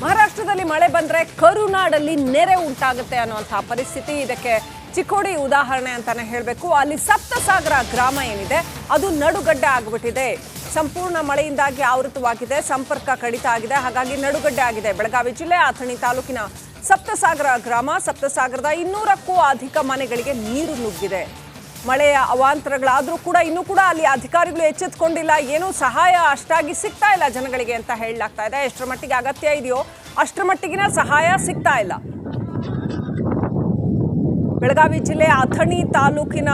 ಮಹಾರಾಷ್ಟ್ರದಲ್ಲಿ ಮಳೆ ಬಂದ್ರೆ ಕರುನಾಡಲ್ಲಿ ನೆರೆ ಉಂಟಾಗುತ್ತೆ ಅನ್ನುವಂತಹ ಪರಿಸ್ಥಿತಿ. ಇದಕ್ಕೆ ಚಿಕ್ಕೋಡಿ ಉದಾಹರಣೆ ಅಂತಾನೆ ಹೇಳಬೇಕು. ಅಲ್ಲಿ ಸಪ್ತಸಾಗರ ಗ್ರಾಮ ಏನಿದೆ ಅದು ನಡುಗಡ್ಡೆ ಆಗಿಬಿಟ್ಟಿದೆ. ಸಂಪೂರ್ಣ ಮಳೆಯಿಂದಾಗಿ ಆವೃತವಾಗಿದೆ, ಸಂಪರ್ಕ ಕಡಿತ ಆಗಿದೆ, ಹಾಗಾಗಿ ನಡುಗಡ್ಡೆ ಆಗಿದೆ. ಬೆಳಗಾವಿ ಜಿಲ್ಲೆ ಅಥಣಿ ತಾಲೂಕಿನ ಸಪ್ತಸಾಗರ ಗ್ರಾಮ, ಸಪ್ತಸಾಗರದ 200ಕ್ಕೂ ಅಧಿಕ ಮನೆಗಳಿಗೆ ನೀರು ನುಗ್ಗಿದೆ. ಮಳೆಯ ಅವಾಂತರಗಳಾದರೂ ಕೂಡ ಇನ್ನೂ ಕೂಡ ಅಲ್ಲಿ ಅಧಿಕಾರಿಗಳು ಎಚ್ಚೆತ್ತುಕೊಂಡಿಲ್ಲ. ಏನೂ ಸಹಾಯ ಅಷ್ಟಾಗಿ ಸಿಗ್ತಾ ಇಲ್ಲ ಜನಗಳಿಗೆ ಅಂತ ಹೇಳಲಾಗ್ತಾ ಇದೆ. ಎಷ್ಟರ ಮಟ್ಟಿಗೆ ಅಗತ್ಯ ಇದೆಯೋ ಅಷ್ಟರ ಮಟ್ಟಿಗಿನ ಸಹಾಯ ಸಿಗ್ತಾ ಇಲ್ಲ. ಬೆಳಗಾವಿ ಜಿಲ್ಲೆ ಅಥಣಿ ತಾಲೂಕಿನ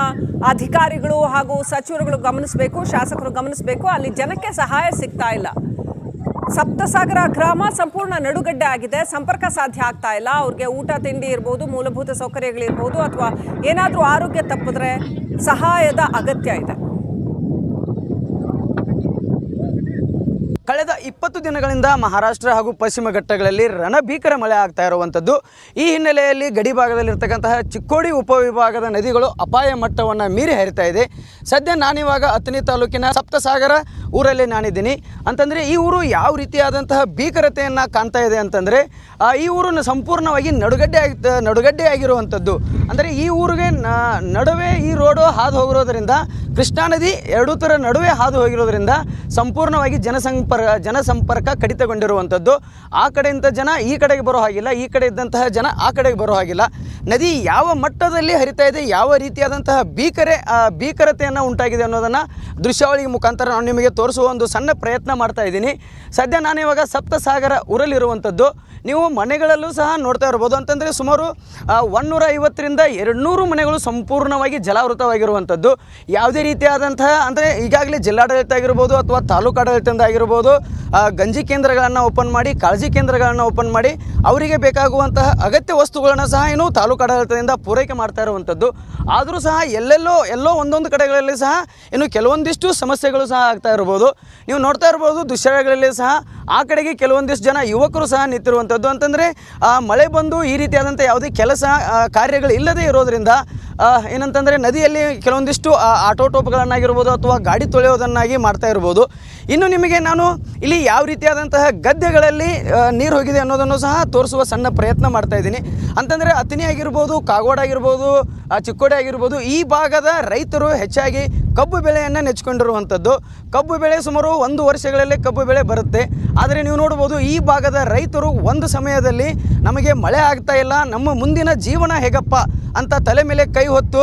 ಅಧಿಕಾರಿಗಳು ಹಾಗೂ ಸಚಿವರುಗಳು ಗಮನಿಸಬೇಕು, ಶಾಸಕರು ಗಮನಿಸಬೇಕು. ಅಲ್ಲಿ ಜನಕ್ಕೆ ಸಹಾಯ ಸಿಗ್ತಾ ಇಲ್ಲ. ಸಪ್ತಸಾಗರ ಗ್ರಾಮ ಸಂಪೂರ್ಣ ನಡುಗಡ್ಡೆ ಆಗಿದೆ, ಸಂಪರ್ಕ ಸಾಧ್ಯ ಆಗ್ತಾ ಇಲ್ಲ. ಅವ್ರಿಗೆ ಊಟ ತಿಂಡಿ ಇರ್ಬೋದು, ಮೂಲಭೂತ ಸೌಕರ್ಯಗಳಿರ್ಬೋದು, ಅಥವಾ ಏನಾದರೂ ಆರೋಗ್ಯ ತಪ್ಪಿದ್ರೆ ಸಹಾಯದ ಅಗತ್ಯ ಇದೆ. ಕಳೆದ 20 ದಿನಗಳಿಂದ ಮಹಾರಾಷ್ಟ್ರ ಹಾಗೂ ಪಶ್ಚಿಮ ಘಟ್ಟಗಳಲ್ಲಿ ರಣಭೀಕರ ಮಳೆ ಆಗ್ತಾ ಇರುವಂಥದ್ದು. ಈ ಹಿನ್ನೆಲೆಯಲ್ಲಿ ಗಡಿ ಭಾಗದಲ್ಲಿರ್ತಕ್ಕಂತಹ ಚಿಕ್ಕೋಡಿ ಉಪವಿಭಾಗದ ನದಿಗಳು ಅಪಾಯ ಮಟ್ಟವನ್ನು ಮೀರಿ ಹರಿತಾ ಇದೆ. ಸದ್ಯ ನಾನಿವಾಗ ಅಥಣಿ ತಾಲೂಕಿನ ಸಪ್ತಸಾಗರ ಊರಲ್ಲಿ ನಾನಿದ್ದೀನಿ. ಅಂತಂದರೆ ಈ ಊರು ಯಾವ ರೀತಿಯಾದಂತಹ ಭೀಕರತೆಯನ್ನು ಕಾಣ್ತಾ ಇದೆ ಅಂತಂದರೆ, ಈ ಊರನ್ನು ಸಂಪೂರ್ಣವಾಗಿ ನಡುಗಡ್ಡೆ ಆಗಿರುವಂಥದ್ದು. ಅಂದರೆ ಈ ಊರಿಗೆ ನಡುವೆ ಈ ರೋಡು ಹಾದು ಹೋಗಿರೋದ್ರಿಂದ, ಕೃಷ್ಣಾ ನದಿ ಎರಡೂ ಥರ ನಡುವೆ ಹಾದು ಹೋಗಿರೋದ್ರಿಂದ ಸಂಪೂರ್ಣವಾಗಿ ಜನಸಂಪರ್ಕ ಕಡಿತಗೊಂಡಿರುವಂಥದ್ದು. ಆ ಕಡೆಯಿಂದ ಜನ ಈ ಕಡೆಗೆ ಬರೋ ಹಾಗಿಲ್ಲ, ಈ ಕಡೆ ಇದ್ದಂತಹ ಜನ ಆ ಕಡೆಗೆ ಬರೋ ಹಾಗಿಲ್ಲ. ನದಿ ಯಾವ ಮಟ್ಟದಲ್ಲಿ ಹರಿತಾ ಇದೆ, ಯಾವ ರೀತಿಯಾದಂತಹ ಭೀಕರತೆಯನ್ನು ಉಂಟಾಗಿದೆ ಅನ್ನೋದನ್ನು ದೃಶ್ಯಾವಳಿ ಮುಖಾಂತರ ನಾನು ನಿಮಗೆ ತೋರಿಸುವ ಒಂದು ಸಣ್ಣ ಪ್ರಯತ್ನ ಮಾಡ್ತಾ ಇದ್ದೀನಿ. ಸದ್ಯ ನಾನಿವಾಗ ಸಪ್ತಸಾಗರ ಊರಲ್ಲಿರುವಂಥದ್ದು. ನೀವು ಮನೆಗಳಲ್ಲೂ ಸಹ ನೋಡ್ತಾ ಇರ್ಬೋದು. ಅಂತಂದರೆ ಸುಮಾರು 150ರಿಂದ 200 ಮನೆಗಳು ಸಂಪೂರ್ಣವಾಗಿ ಜಲಾವೃತವಾಗಿರುವಂಥದ್ದು. ಯಾವುದೇ ರೀತಿಯಾದಂತಹ ಅಂದರೆ ಈಗಾಗಲೇ ಜಿಲ್ಲಾಡಳಿತ ಆಗಿರ್ಬೋದು ಅಥವಾ ತಾಲೂಕು ಆಡಳಿತದಿಂದ ಆಗಿರ್ಬೋದು ಗಂಜಿ ಕೇಂದ್ರಗಳನ್ನು ಓಪನ್ ಮಾಡಿ, ಕಾಳಜಿ ಕೇಂದ್ರಗಳನ್ನು ಓಪನ್ ಮಾಡಿ ಅವರಿಗೆ ಬೇಕಾಗುವಂತಹ ಅಗತ್ಯ ವಸ್ತುಗಳನ್ನು ಸಹ ಏನು ತಾಲೂಕು ಆಡಳಿತದಿಂದ ಪೂರೈಕೆ ಮಾಡ್ತಾ ಇರುವಂಥದ್ದು. ಆದರೂ ಸಹ ಎಲ್ಲೋ ಒಂದೊಂದು ಕಡೆಗಳಲ್ಲಿ ಸಹ ಇನ್ನು ಕೆಲವೊಂದಿಷ್ಟು ಸಮಸ್ಯೆಗಳು ಸಹ ಆಗ್ತಾ ಇರ್ಬೋದು. ನೀವು ನೋಡ್ತಾ ಇರ್ಬೋದು ದೃಶ್ಯಗಳಲ್ಲಿ ಸಹ ಆ ಕಡೆಗೆ ಕೆಲವೊಂದಿಷ್ಟು ಜನ ಯುವಕರು ಸಹ ನಿಂತಿರುವಂಥದ್ದು. ಅಂತಂದರೆ ಮಳೆ ಬಂದು ಈ ರೀತಿಯಾದಂಥ ಯಾವುದೇ ಕೆಲಸ ಕಾರ್ಯಗಳು ಇಲ್ಲದೇ ಇರೋದರಿಂದ ಏನಂತಂದರೆ ನದಿಯಲ್ಲಿ ಕೆಲವೊಂದಿಷ್ಟು ಆಟೋಟೋಪ್ಗಳನ್ನಾಗಿರ್ಬೋದು ಅಥವಾ ಗಾಡಿ ತೊಳೆಯೋದನ್ನಾಗಿ ಮಾಡ್ತಾ ಇರ್ಬೋದು. ಇನ್ನು ನಿಮಗೆ ನಾನು ಇಲ್ಲಿ ಯಾವ ರೀತಿಯಾದಂತಹ ಗದ್ದೆಗಳಲ್ಲಿ ನೀರು ಹೋಗಿದೆ ಅನ್ನೋದನ್ನು ಸಹ ತೋರಿಸುವ ಸಣ್ಣ ಪ್ರಯತ್ನ ಮಾಡ್ತಾ ಇದ್ದೀನಿ. ಅಂತಂದರೆ ಅಥಣಿ ಆಗಿರ್ಬೋದು, ಕಾಗವಾಡ ಆಗಿರ್ಬೋದು, ಚಿಕ್ಕೋಡಿ ಆಗಿರ್ಬೋದು, ಈ ಭಾಗದ ರೈತರು ಹೆಚ್ಚಾಗಿ ಕಬ್ಬು ಬೆಳೆಯನ್ನು ನೆಚ್ಕೊಂಡಿರುವಂಥದ್ದು. ಕಬ್ಬು ಬೆಳೆ ಸುಮಾರು 1 ವರ್ಷಗಳಲ್ಲಿ ಕಬ್ಬು ಬೆಳೆ ಬರುತ್ತೆ. ಆದರೆ ನೀವು ನೋಡ್ಬೋದು ಈ ಭಾಗದ ರೈತರು ಒಂದು ಸಮಯದಲ್ಲಿ ನಮಗೆ ಮಳೆ ಆಗ್ತಾ ಇಲ್ಲ, ನಮ್ಮ ಮುಂದಿನ ಜೀವನ ಹೇಗಪ್ಪ ಅಂತ ತಲೆ ಮೇಲೆ ಕೈ ಹೊತ್ತು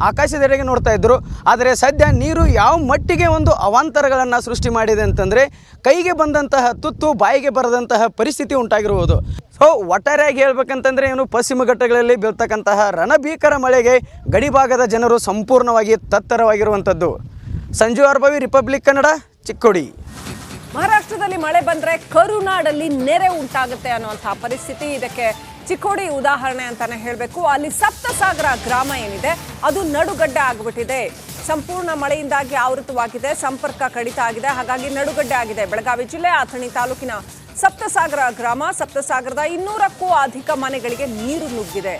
ಆಕಾಶದೆಡೆಗೆ ನೋಡ್ತಾ ಇದ್ದರು. ಆದರೆ ಸದ್ಯ ನೀರು ಯಾವ ಮಟ್ಟಿಗೆ ಒಂದು ಅವಾಂತರಗಳನ್ನು ಸೃಷ್ಟಿ ಮಾಡಿದೆ ಅಂತಂದರೆ, ಕೈಗೆ ಬಂದಂತಹ ತುತ್ತು ಬಾಯಿಗೆ ಬರದಂತಹ ಪರಿಸ್ಥಿತಿ ಉಂಟಾಗಿರುವುದು. ಸೊ ಒಟ್ಟಾರೆಯಾಗಿ ಹೇಳ್ಬೇಕಂತಂದರೆ ಏನು, ಪಶ್ಚಿಮ ಘಟ್ಟಗಳಲ್ಲಿ ಬೀಳ್ತಕ್ಕಂತಹ ರಣಭೀಕರ ಮಳೆಗೆ ಗಡಿ ಭಾಗದ ಜನರು ಸಂಪೂರ್ಣವಾಗಿ ತತ್ತರವಾಗಿರುವಂಥದ್ದು. ಸಂಜು ಅರ್ಬವಿ, ರಿಪಬ್ಲಿಕ್ ಕನ್ನಡ, ಚಿಕ್ಕೋಡಿ. ಮಹಾರಾಷ್ಟ್ರದಲ್ಲಿ ಮಳೆ ಬಂದ್ರೆ ಕರುನಾಡಲ್ಲಿ ನೆರೆ ಉಂಟಾಗುತ್ತೆ ಅನ್ನುವಂತಹ ಪರಿಸ್ಥಿತಿ. ಇದಕ್ಕೆ ಚಿಕ್ಕೋಡಿ ಉದಾಹರಣೆ ಅಂತಾನೆ ಹೇಳಬೇಕು. ಅಲ್ಲಿ ಸಪ್ತಸಾಗರ ಗ್ರಾಮ ಏನಿದೆ ಅದು ನಡುಗಡ್ಡೆ ಆಗಿಬಿಟ್ಟಿದೆ. ಸಂಪೂರ್ಣ ಮಳೆಯಿಂದಾಗಿ ಆವೃತವಾಗಿದೆ, ಸಂಪರ್ಕ ಕಡಿತ ಆಗಿದೆ, ಹಾಗಾಗಿ ನಡುಗಡ್ಡೆ ಆಗಿದೆ. ಬೆಳಗಾವಿ ಜಿಲ್ಲೆ ಅಥಣಿ ತಾಲೂಕಿನ ಸಪ್ತಸಾಗರ ಗ್ರಾಮ, ಸಪ್ತಸಾಗರದ 200ಕ್ಕೂ ಅಧಿಕ ಮನೆಗಳಿಗೆ ನೀರು ನುಗ್ಗಿದೆ.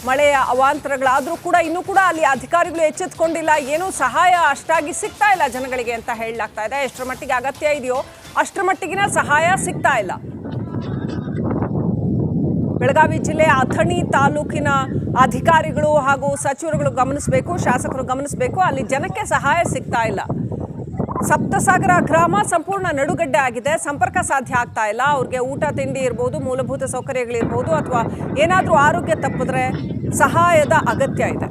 ಮಳೆಯ ಅವಾಂತರಗಳಾದರೂ ಕೂಡ ಇನ್ನೂ ಕೂಡ ಅಲ್ಲಿ ಅಧಿಕಾರಿಗಳು ಎಚ್ಚೆತ್ತುಕೊಂಡಿಲ್ಲ. ಏನೂ ಸಹಾಯ ಅಷ್ಟಾಗಿ ಸಿಗ್ತಾ ಇಲ್ಲ ಜನಗಳಿಗೆ ಅಂತ ಹೇಳಲಾಗ್ತಾ ಇದೆ. ಎಷ್ಟರ ಮಟ್ಟಿಗೆ ಅಗತ್ಯ ಇದೆಯೋ ಅಷ್ಟರ ಮಟ್ಟಿಗಿನ ಸಹಾಯ ಸಿಗ್ತಾ ಇಲ್ಲ. ಬೆಳಗಾವಿ ಜಿಲ್ಲೆ ಅಥಣಿ ತಾಲೂಕಿನ ಅಧಿಕಾರಿಗಳು ಹಾಗೂ ಸಚಿವರುಗಳು ಗಮನಿಸಬೇಕು, ಶಾಸಕರು ಗಮನಿಸಬೇಕು. ಅಲ್ಲಿ ಜನಕ್ಕೆ ಸಹಾಯ ಸಿಗ್ತಾ ಇಲ್ಲ. ಸಪ್ತಸಾಗರ ಗ್ರಾಮ ಸಂಪೂರ್ಣ ನಡುಗಡ್ಡೆ ಆಗಿದೆ, ಸಂಪರ್ಕ ಸಾಧ್ಯ ಆಗ್ತಾ ಇಲ್ಲ. ಅವ್ರಿಗೆ ಊಟ ತಿಂಡಿ ಇರ್ಬೋದು, ಮೂಲಭೂತ ಸೌಕರ್ಯಗಳಿರ್ಬೋದು, ಅಥವಾ ಏನಾದರೂ ಆರೋಗ್ಯ ತಪ್ಪಿದ್ರೆ ಸಹಾಯದ ಅಗತ್ಯ ಇದೆ.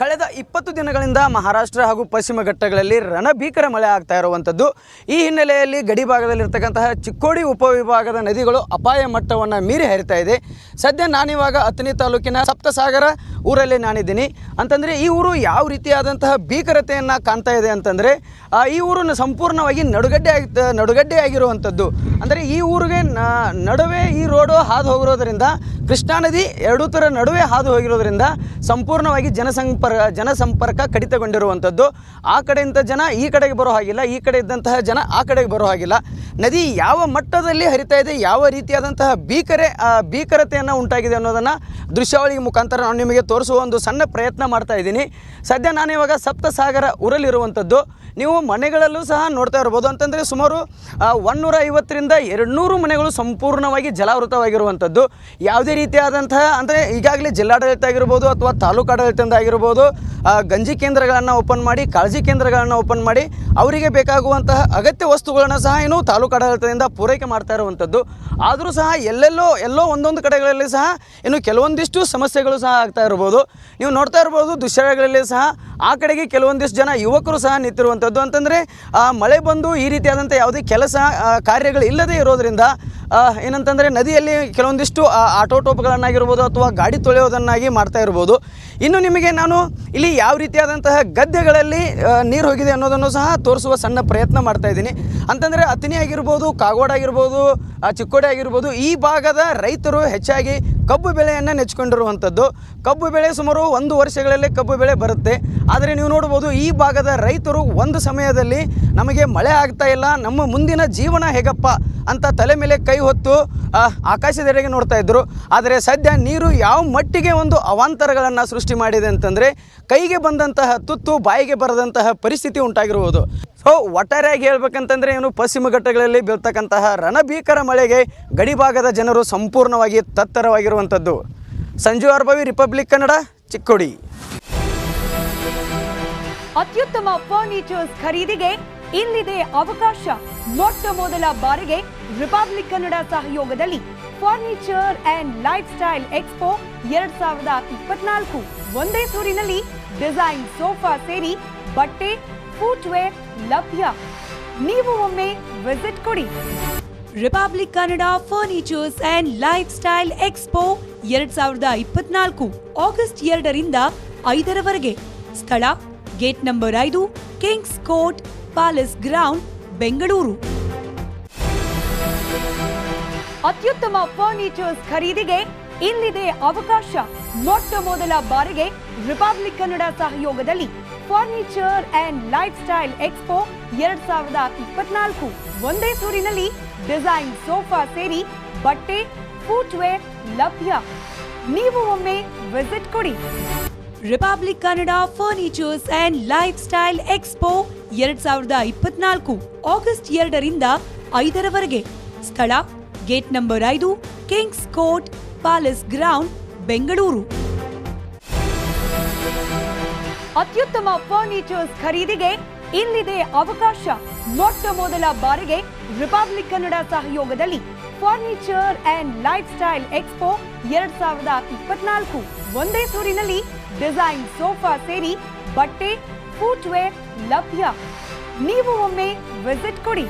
ಕಳೆದ 20 ದಿನಗಳಿಂದ ಮಹಾರಾಷ್ಟ್ರ ಹಾಗೂ ಪಶ್ಚಿಮ ಘಟ್ಟಗಳಲ್ಲಿ ರಣಭೀಕರ ಮಳೆ ಆಗ್ತಾ ಇರುವಂಥದ್ದು. ಈ ಹಿನ್ನೆಲೆಯಲ್ಲಿ ಗಡಿ ಭಾಗದಲ್ಲಿರ್ತಕ್ಕಂತಹ ಚಿಕ್ಕೋಡಿ ಉಪವಿಭಾಗದ ನದಿಗಳು ಅಪಾಯ ಮಟ್ಟವನ್ನು ಮೀರಿ ಹರಿತಾ ಇದೆ. ಸದ್ಯ ನಾನಿವಾಗ ಅಥಣಿ ತಾಲೂಕಿನ ಸಪ್ತಸಾಗರ ಊರಲ್ಲಿ ನಾನಿದ್ದೀನಿ. ಅಂತಂದರೆ ಈ ಊರು ಯಾವ ರೀತಿಯಾದಂತಹ ಭೀಕರತೆಯನ್ನು ಕಾಣ್ತಾ ಇದೆ ಅಂತಂದರೆ, ಈ ಊರನ್ನು ಸಂಪೂರ್ಣವಾಗಿ ನಡುಗಡ್ಡೆ ಆಗಿರುವಂಥದ್ದು. ಅಂದರೆ ಈ ಊರಿಗೆ ನಡುವೆ ಈ ರೋಡು ಹಾದು ಹೋಗಿರೋದ್ರಿಂದ, ಕೃಷ್ಣಾ ನದಿ ಎರಡೂ ಥರ ನಡುವೆ ಹಾದು ಹೋಗಿರೋದ್ರಿಂದ ಸಂಪೂರ್ಣವಾಗಿ ಜನಸಂಪರ್ಕ ಕಡಿತಗೊಂಡಿರುವಂಥದ್ದು. ಆ ಕಡೆಯಿಂದ ಜನ ಈ ಕಡೆಗೆ ಬರೋ ಹಾಗಿಲ್ಲ, ಈ ಕಡೆ ಇದ್ದಂತಹ ಜನ ಆ ಕಡೆಗೆ ಬರೋ ಹಾಗಿಲ್ಲ. ನದಿ ಯಾವ ಮಟ್ಟದಲ್ಲಿ ಹರಿತಾ ಇದೆ, ಯಾವ ರೀತಿಯಾದಂತಹ ಭೀಕರತೆಯನ್ನು ಉಂಟಾಗಿದೆ ಅನ್ನೋದನ್ನು ದೃಶ್ಯಾವಳಿ ಮುಖಾಂತರ ನಾನು ನಿಮಗೆ ತೋರಿಸುವ ಒಂದು ಸಣ್ಣ ಪ್ರಯತ್ನ ಮಾಡ್ತಾ ಇದ್ದೀನಿ. ಸದ್ಯ ನಾನಿವಾಗ ಸಪ್ತಸಾಗರ ಊರಲ್ಲಿರುವಂಥದ್ದು. ನೀವು ಮನೆಗಳಲ್ಲೂ ಸಹ ನೋಡ್ತಾ ಇರ್ಬೋದು. ಅಂತಂದರೆ ಸುಮಾರು 150ರಿಂದ 200 ಮನೆಗಳು ಸಂಪೂರ್ಣವಾಗಿ ಜಲಾವೃತವಾಗಿರುವಂಥದ್ದು. ಯಾವುದೇ ರೀತಿಯಾದಂತಹ ಅಂದರೆ ಈಗಾಗಲೇ ಜಿಲ್ಲಾಡಳಿತ ಆಗಿರ್ಬೋದು ಅಥವಾ ತಾಲೂಕು ಆಡಳಿತದಿಂದ ಆಗಿರ್ಬೋದು ಗಂಜಿ ಕೇಂದ್ರಗಳನ್ನು ಓಪನ್ ಮಾಡಿ, ಕಾಳಜಿ ಕೇಂದ್ರಗಳನ್ನು ಓಪನ್ ಮಾಡಿ ಅವರಿಗೆ ಬೇಕಾಗುವಂತಹ ಅಗತ್ಯ ವಸ್ತುಗಳನ್ನು ಸಹ ಏನು ತಾಲೂಕು ಆಡಳಿತದಿಂದ ಪೂರೈಕೆ ಮಾಡ್ತಾ ಇರುವಂಥದ್ದು. ಆದರೂ ಸಹ ಎಲ್ಲೋ ಒಂದೊಂದು ಕಡೆಗಳಲ್ಲಿ ಸಹ ಇನ್ನು ಕೆಲವೊಂದಿಷ್ಟು ಸಮಸ್ಯೆಗಳು ಸಹ ಆಗ್ತಾ ಇರ್ಬೋದು. ನೀವು ನೋಡ್ತಾ ಇರ್ಬೋದು ದೃಶ್ಯಗಳಲ್ಲಿ ಸಹ ಆ ಕಡೆಗೆ ಕೆಲವೊಂದಿಷ್ಟು ಜನ ಯುವಕರು ಸಹ ನಿಂತಿರುವಂಥದ್ದು. ಅಂತಂದರೆ ಮಳೆ ಬಂದು ಈ ರೀತಿಯಾದಂಥ ಯಾವುದೇ ಕೆಲಸ ಕಾರ್ಯಗಳು ಇಲ್ಲದೇ ಇರೋದರಿಂದ ಏನಂತಂದರೆ ನದಿಯಲ್ಲಿ ಕೆಲವೊಂದಿಷ್ಟು ಆಟೋಟೋಪ್ಗಳನ್ನಾಗಿರ್ಬೋದು ಅಥವಾ ಗಾಡಿ ತೊಳೆಯೋದನ್ನಾಗಿ ಮಾಡ್ತಾ ಇರ್ಬೋದು. ಇನ್ನು ನಿಮಗೆ ನಾನು ಇಲ್ಲಿ ಯಾವ ರೀತಿಯಾದಂತಹ ಗದ್ದೆಗಳಲ್ಲಿ ನೀರು ಹೋಗಿದೆ ಅನ್ನೋದನ್ನು ಸಹ ತೋರಿಸುವ ಸಣ್ಣ ಪ್ರಯತ್ನ ಮಾಡ್ತಾ ಇದ್ದೀನಿ. ಅಂತಂದರೆ ಅತನಿ ಆಗಿರ್ಬೋದು, ಕಾಗವಾಡ ಆಗಿರ್ಬೋದು, ಚಿಕ್ಕೋಡಿ ಆಗಿರ್ಬೋದು, ಈ ಭಾಗದ ರೈತರು ಹೆಚ್ಚಾಗಿ ಕಬ್ಬು ಬೆಳೆಯನ್ನು ನೆಚ್ಕೊಂಡಿರುವಂಥದ್ದು. ಕಬ್ಬು ಬೆಳೆ ಸುಮಾರು 1 ವರ್ಷಗಳಲ್ಲಿ ಕಬ್ಬು ಬೆಳೆ ಬರುತ್ತೆ. ಆದರೆ ನೀವು ನೋಡ್ಬೋದು ಈ ಭಾಗದ ರೈತರು ಒಂದು ಸಮಯದಲ್ಲಿ ನಮಗೆ ಮಳೆ ಆಗ್ತಾ ಇಲ್ಲ, ನಮ್ಮ ಮುಂದಿನ ಜೀವನ ಹೇಗಪ್ಪ ಅಂತ ತಲೆ ಮೇಲೆ ಕೈ ಹೊತ್ತು ಆಕಾಶದೆಡೆಗೆ ನೋಡ್ತಾ ಇದ್ದರು. ಆದರೆ ಸದ್ಯ ನೀರು ಯಾವ ಮಟ್ಟಿಗೆ ಒಂದು ಅವಾಂತರಗಳನ್ನು ಸೃಷ್ಟಿ ಮಾಡಿದೆ ಅಂತಂದರೆ ಕೈಗೆ ಬಂದಂತಹ ತುತ್ತು ಬಾಯಿಗೆ ಬರದಂತಹ ಪರಿಸ್ಥಿತಿ ಉಂಟಾಗಿರುವುದು. ಸೊ ಒಟ್ಟಾರೆಯಾಗಿ ಹೇಳ್ಬೇಕಂತಂದರೆ ಏನು ಪಶ್ಚಿಮ ಘಟ್ಟಗಳಲ್ಲಿ ಬೀಳ್ತಕ್ಕಂತಹ ರಣಭೀಕರ ಮಳೆಗೆ ಗಡಿಭಾಗದ ಜನರು ಸಂಪೂರ್ಣವಾಗಿ ತತ್ತರವಾಗಿರುವಂಥದ್ದು. ಸಂಜು ಅರ್ಬವಿ, ರಿಪಬ್ಲಿಕ್ ಕನ್ನಡ, ಚಿಕ್ಕೋಡಿ. ಅತ್ಯುತ್ತಮ ಫರ್ನಿಚರ್ಸ್ ಖರೀದಿಗೆ ಇಲ್ಲಿದೆ ಅವಕಾಶ. ಮೊಟ್ಟ ಮೊದಲ ಬಾರಿಗೆ ರಿಪಬ್ಲಿಕ್ ಕನ್ನಡ ಸಹಯೋಗದಲ್ಲಿ furniture and life style expo 2024 ಒಂದೇ ಸೂರಿನಲ್ಲಿ ಡಿಸೈನ್ ಸೋಫಾ ಸೇರಿ ಬಟ್ಟೆ, ಫುಟ್ವೇರ್ ಲಭ್ಯ. ನೀವು ಒಮ್ಮೆ ವಿಸಿಟ್ ಕೊಡಿ. Republic Kannada furnitures and life style expo 2024 August 2ರಿಂದ 5ರವರೆಗೆ. ಸ್ಥಳ gate number 5, Kings court, palace ground, Bengaluru. ಅತ್ಯುತ್ತಮ ಫರ್ನಿಚರ್ಸ್ ಖರೀದಿಗೆ ಇಲ್ಲಿದೆ ಅವಕಾಶ. ಮೊಟ್ಟ ಮೊದಲ ಬಾರಿಗೆ ರಿಪಬ್ಲಿಕ್ ಕನ್ನಡ ಸಹಯೋಗದಲ್ಲಿ furniture and life style expo 2024 ಒಂದೇ ಸೂರಿನಲ್ಲಿ ಡಿಸೈನ್ ಸೋಫಾ ಸೇರಿ ಬಟ್ಟೆ, ಫುಟ್ವೇರ್ ಲಭ್ಯ. ನೀವು ಒಮ್ಮೆ ವಿಸಿಟ್ ಕೊಡಿ. Republic Kannada furnitures and life style expo 2024 August 2ರಿಂದ 5ರವರೆಗೆ. ಸ್ಥಳ gate number 5, Kings court, palace ground, Bengaluru. ಅತ್ಯುತ್ತಮ ಫರ್ನಿಚರ್ಸ್ ಖರೀದಿಗೆ ಇಲ್ಲಿದೆ ಅವಕಾಶ. ಮೊಟ್ಟ ಮೊದಲ ಬಾರಿಗೆ ರಿಪಬ್ಲಿಕ್ ಕನ್ನಡ ಸಹಯೋಗದಲ್ಲಿ furniture and life style expo 2024 ಒಂದೇ ಸೂರಿನಲ್ಲಿ ಡಿಸೈನ್ ಸೋಫಾ ಸೇರಿ ಬಟ್ಟೆ, ಫುಟ್ವೇರ್ ಲಭ್ಯ. ನೀವು ಒಮ್ಮೆ ವಿಸಿಟ್ ಕೊಡಿ.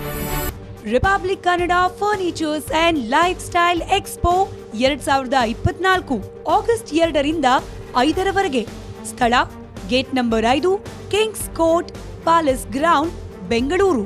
Republic Kannada furnitures and life style expo 2024 August 2ರಿಂದ 5ರವರೆಗೆ. ಸ್ಥಳ gate number 5, Kings court, palace ground, Bengaluru.